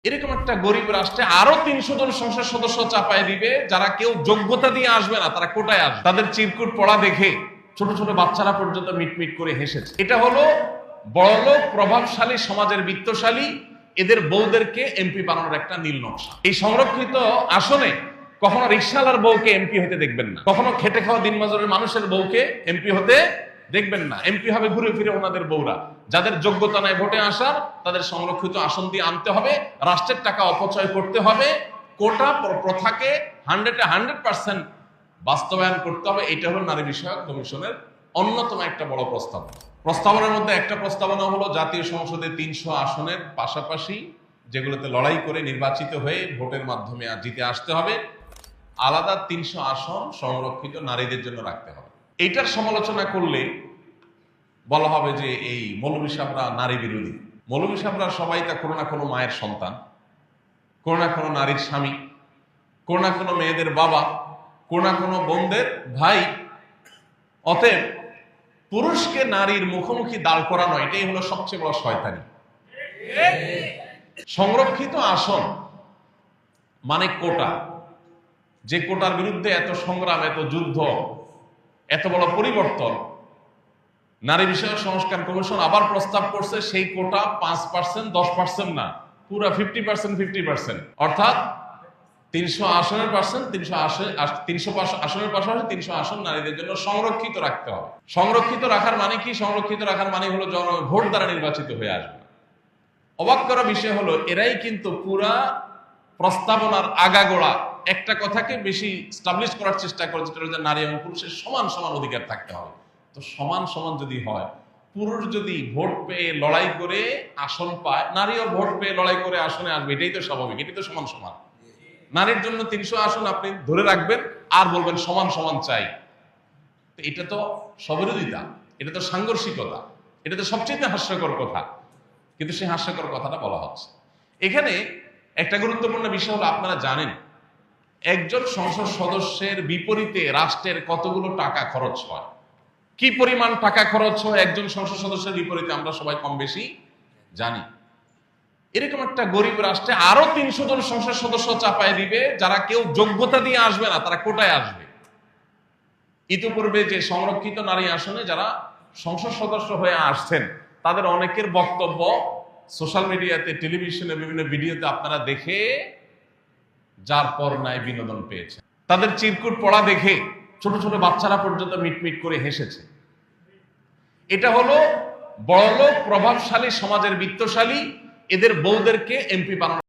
এরকম একটা গরিব রাষ্ট্রে আরো ৩০০ জন সংসদ সদস্য চাপায় দিবে, যারা কেউ যোগ্যতা দিয়ে আসবে না, তারা কোটায় আসবে। তাদের চিরকুট পড়া দেখে ছোট ছোট বাচ্চারা পর্যন্ত মিটমিট করে হেসেছে। এটা হলো বড়লোক প্রভাবশালী সমাজের বিত্তশালী এদের বউদেরকে এমপি বানানোর একটা নীল নকশা। এই সংরক্ষিত আসনে কখনো রিকশাওয়ালার বউকে এমপি হতে দেখবেন না, কখনো খেটে খাওয়া দিনমজুরের মানুষের বউকে এমপি হতে দেখবেন না। এমপি হবে ঘুরে ফিরে ওনাদের বউরা। যাদের যোগ্যতা নাই ভোটে আসার, তাদের সংরক্ষিত আসন দিয়ে আনতে হবে, রাষ্ট্রের টাকা অপচয় করতে হবে, কোটা প্রথাকে 100% বাস্তবায়ন করতে হবে। এটা হলো নারী বিষয়ক কমিশনের অন্যতম একটা বড় প্রস্তাবনার মধ্যে একটা প্রস্তাবনা হলো জাতীয় সংসদে ৩০০ আসনের পাশাপাশি যেগুলোতে লড়াই করে নির্বাচিত হয়ে ভোটের মাধ্যমে জিতে আসতে হবে, আলাদা ৩০০ আসন সংরক্ষিত নারীদের জন্য রাখতে হবে। এইটার সমালোচনা করলে বলা হবে যে এই মৌলভী সাহেবরা নারী বিরোধী। মৌলভী সাহেবরা সবাই তা কোনো না কোনো মায়ের সন্তান, কোনো না কোনো নারীর স্বামী, কোনো না কোনো মেয়েদের বাবা, কোনো না কোনো বোনদের ভাই। অতএব পুরুষকে নারীর মুখোমুখি দাঁড় করানো, এটাই হলো সবচেয়ে বড় শয়তানি। সংরক্ষিত আসন মানে কোটা, যে কোটার বিরুদ্ধে এত সংগ্রাম, এত যুদ্ধ, এত বড় পরিবর্তন নারী বিষয়ক সংস্কার কমিশন আবার প্রস্তাব করছে। সেই কোটা 5%, 10% না, পুরা 50%, অর্থাৎ ৩০০ আসনের পার্সেন্ট ৩০০ আসনের পাশাপাশি ৩০০ আসন নারীদের জন্য সংরক্ষিত রাখতে হবে। সংরক্ষিত রাখার মানে কি? সংরক্ষিত রাখার মানে হলো ভোট দ্বারা নির্বাচিত হয়ে আসবে। অবাক করা বিষয় হলো এরাই কিন্তু পুরা প্রস্তাবনার আগাগোড়া একটা কথাকে বেশি স্টাবলিশ করার চেষ্টা করেছে, যে নারী এবং পুরুষের সমান সমান অধিকার থাকতে হবে। তো সমান সমান যদি হয়, পুরুষ যদি ভোট পেয়ে লড়াই করে আসন পায়, নারীও ভোট পেয়ে লড়াই করে আসনে আসবে, এটাই তো স্বাভাবিক, এটাই তো সমান সমান। নারীর জন্য ৩০০ আসন আপনি ধরে রাখবেন আর বলবেন সমান সমান চাই, তো এটা তো স্ববিরোধিতা, এটা তো সাংঘর্ষিকতা, এটা তো সবচেয়ে হাস্যকর কথা। কিন্তু সেই হাস্যকর কথাটা বলা হচ্ছে এখানে। একটা গুরুত্বপূর্ণ বিষয় হলো, আপনারা জানেন একজন সংসদ সদস্যের বিপরীতে রাষ্ট্রের কতগুলো টাকা খরচ হয়, কি পরিমাণ টাকা খরচ হয় একজন সংসদ সদস্যের বিপরীতে আমরা সবাই কম বেশি জানি। এরকম একটা গরিব রাষ্ট্রে আরো ৩০০ জন সংসদ সদস্য চাপায় দিবে, যারা কেউ যোগ্যতা দিয়ে আসবে না, তারা কোটায় আসবে। ইতিপূর্বে যে সংরক্ষিত নারী আসনে যারা সংসদ সদস্য হয়ে আসছেন, তাদের অনেকের বক্তব্য সোশ্যাল মিডিয়াতে, টেলিভিশনে, বিভিন্ন ভিডিওতে আপনারা দেখে যার পর নাই বিনোদন পেয়েছে। তাদের চিরকুট পড়া দেখে ছোট ছোট বাচ্চারা পর্যন্ত মিটমিট করে হেসেছে। এটা হলো বড়লোক প্রভাবশালী সমাজের বিত্তশালী এদের বউদেরকে এমপি বানানো।